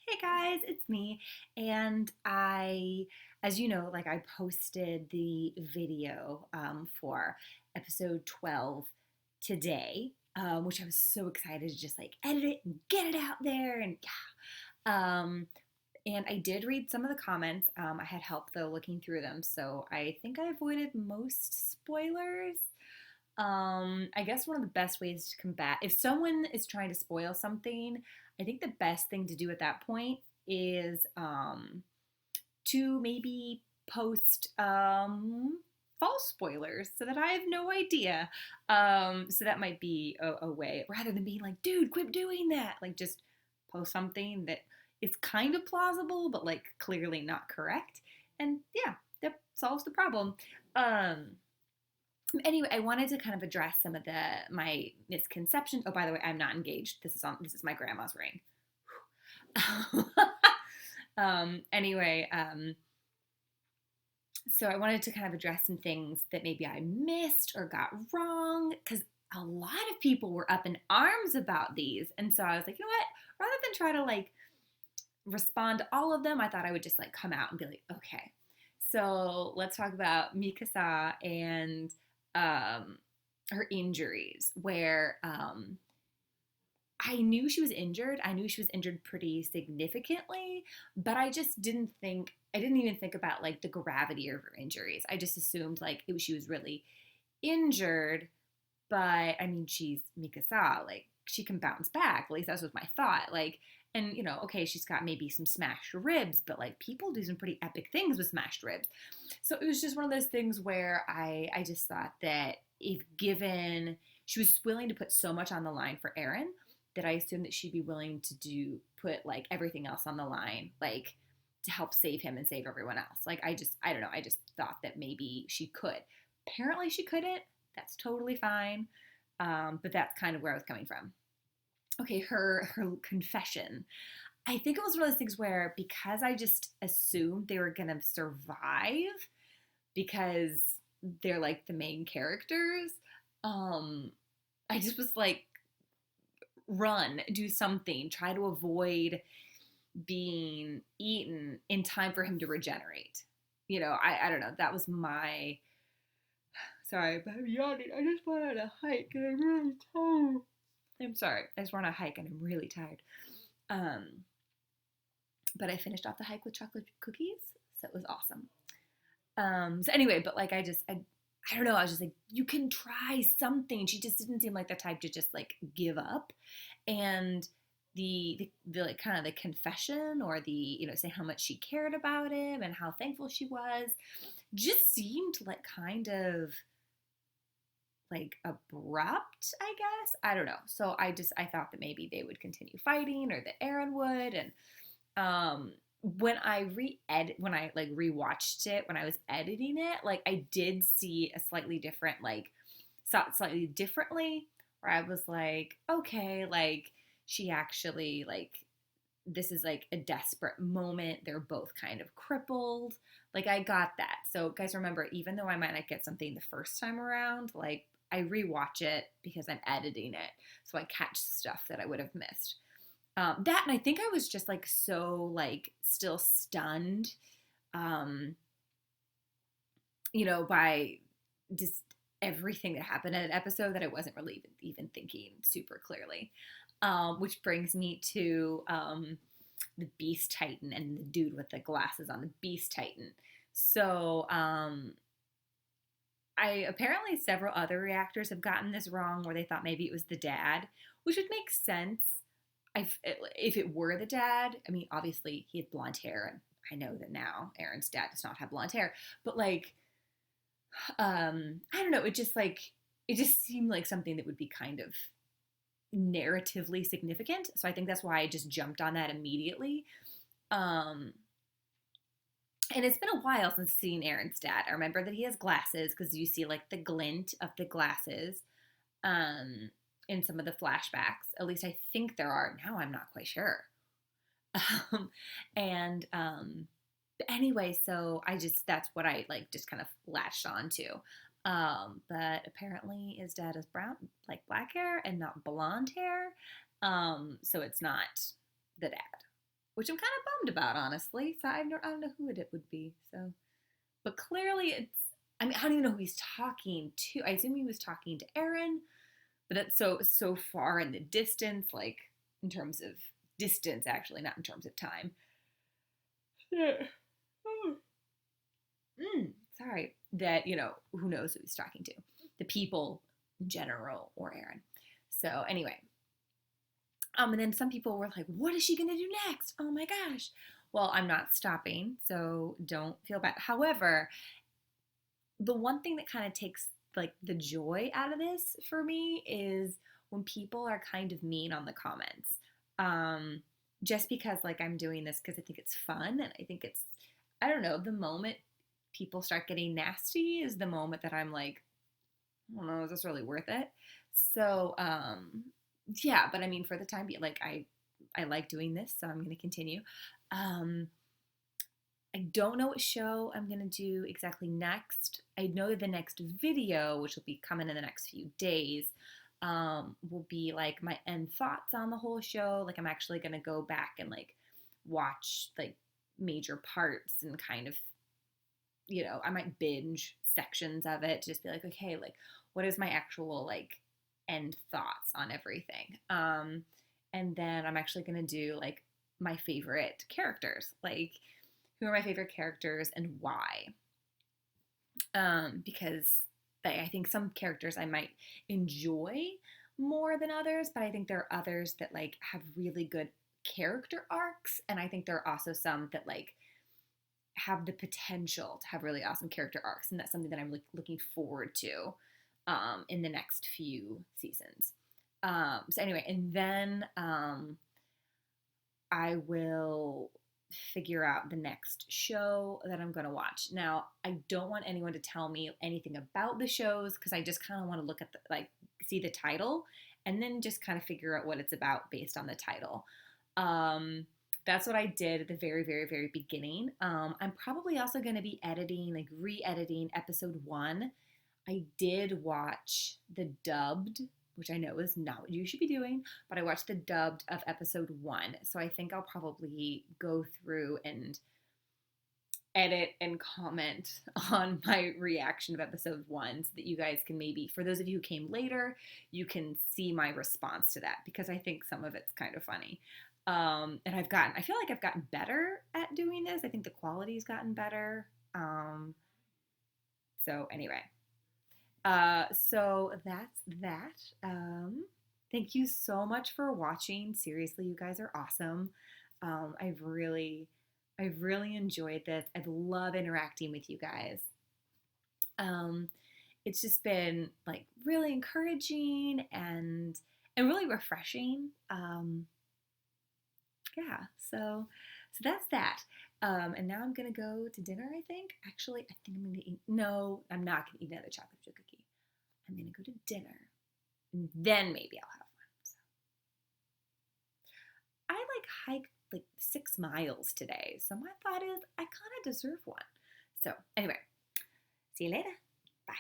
Hey guys, it's me. And as you know, I posted the video for episode 12 today, which I was so excited to just edit it and get it out there. And yeah. And I did read some of the comments. I had help though looking through them. So I think I avoided most spoilers. I guess one of the best ways to combat if someone is trying to spoil something, I think the best thing to do at that point is to maybe post false spoilers so that I have no idea. So that might be a way rather than being like, dude, quit doing that. Like, just post something that is kind of plausible, but clearly not correct. And yeah, that solves the problem. Um, Anyway, I wanted to kind of address some of the my misconceptions. Oh, by the way, I'm not engaged. This is my grandma's ring. Anyway, so I wanted to kind of address some things that maybe I missed or got wrong because a lot of people were up in arms about these, and so I was like, you know what? Rather than try to respond to all of them, I thought I would just come out and be like, okay. So let's talk about Mikasa and um, her injuries, where I knew she was injured. I knew she was injured pretty significantly, but I didn't even think about the gravity of her injuries. I just assumed she was really injured, but I mean, she's Mikasa. She can bounce back. At least that was my thought. And okay, she's got maybe some smashed ribs, but people do some pretty epic things with smashed ribs. So it was just one of those things where I just thought that if given she was willing to put so much on the line for Eren, that I assumed that she'd be willing to put everything else on the line, to help save him and save everyone else. I don't know, I just thought that maybe she could. Apparently she couldn't. That's totally fine. But that's kind of where I was coming from. Okay, her confession. I think it was one of those things where because I just assumed they were gonna survive because they're the main characters, um, I just was like, run, do something, try to avoid being eaten in time for him to regenerate. I don't know. That was my. Sorry, but I'm yawning. I just went on a hike and I'm really tired. I'm sorry. I just went on a hike and I'm really tired. Um, but I finished off the hike with chocolate cookies, so it was awesome. So anyway, but I don't know. I was just like, you can try something. She just didn't seem like the type to just give up. And the kind of the confession or the say how much she cared about him and how thankful she was just seemed kind of abrupt, I guess. I don't know. So I thought that maybe they would continue fighting or that Eren would. And when I rewatched it when I was editing it, I did see a slightly different saw it slightly differently, where I was like, okay, she actually this is a desperate moment. They're both kind of crippled. I got that. So guys, remember, even though I might not get something the first time around, I rewatch it because I'm editing it, so I catch stuff that I would have missed. That, and I think I was just so still stunned, um, by just everything that happened in an episode, that I wasn't really even thinking super clearly. Which brings me to the Beast Titan and the dude with the glasses on, the Beast Titan. So I apparently several other reactors have gotten this wrong, where they thought maybe it was the dad, which would make sense. If it were the dad, I mean, obviously he had blonde hair, and I know that now Eren's dad does not have blonde hair, but I don't know, it just seemed like something that would be kind of narratively significant. So I think that's why I just jumped on that immediately. Um, and it's been a while since seeing Eren's dad. I remember that he has glasses because you see the glint of the glasses um, in some of the flashbacks. At least I think there are. Now I'm not quite sure. Um, and anyway, so that's what I just kind of latched on to. But apparently his dad is brown, black hair and not blonde hair. So it's not the dad, which I'm kind of bummed about, honestly. So I don't know who it would be. So, but clearly it's. I mean, I don't even know who he's talking to. I assume he was talking to Aaron, but that's so far in the distance, like in terms of distance, actually, not in terms of time. Yeah. Sorry, that who knows who he's talking to, the people in general or Aaron. So anyway, and then some people were like, what is she gonna do next? Oh my gosh. Well, I'm not stopping, so don't feel bad. However, the one thing that kind of takes like the joy out of this for me is when people are kind of mean on the comments. Um, just because like I'm doing this because I think it's fun and I think it's, I don't know, the moment people start getting nasty is the moment that I'm like, I don't know, is this really worth it? So, yeah, but I mean, for the time being, like I like doing this, so I'm going to continue. Um, I don't know what show I'm going to do exactly next. I know that the next video, which will be coming in the next few days, will be like my end thoughts on the whole show. Like I'm actually going to go back and like watch like major parts and kind of, I might binge sections of it to just be like, okay, like what is my actual like end thoughts on everything? And then I'm actually going to do like my favorite characters, like who are my favorite characters and why. Because I think some characters I might enjoy more than others, but I think there are others that like have really good character arcs, and I think there are also some that like have the potential to have really awesome character arcs, and that's something that I'm looking forward to in the next few seasons. So anyway, and then I will figure out the next show that I'm going to watch. Now, I don't want anyone to tell me anything about the shows because I just kind of want to look at see the title and then just kind of figure out what it's about based on the title. That's what I did at the very, very, very beginning. I'm probably also going to be editing, like re-editing episode 1. I did watch the dubbed, which I know is not what you should be doing, but I watched the dubbed of episode 1. So I think I'll probably go through and edit and comment on my reaction of episode 1 so that you guys can maybe, for those of you who came later, you can see my response to that because I think some of it's kind of funny. And I feel like I've gotten better at doing this. I think the quality's gotten better. So anyway, so that's that. Thank you so much for watching. Seriously, you guys are awesome. I've really enjoyed this. I love interacting with you guys. It's just been like really encouraging and really refreshing. Yeah, so that's that. And now I'm gonna go to dinner, I think. Actually, I think I'm gonna eat, no, I'm not gonna eat another chocolate chip cookie. I'm gonna go to dinner and then maybe I'll have one. So. I like hiked like 6 miles today. So my thought is I kind of deserve one. So anyway, see you later. Bye.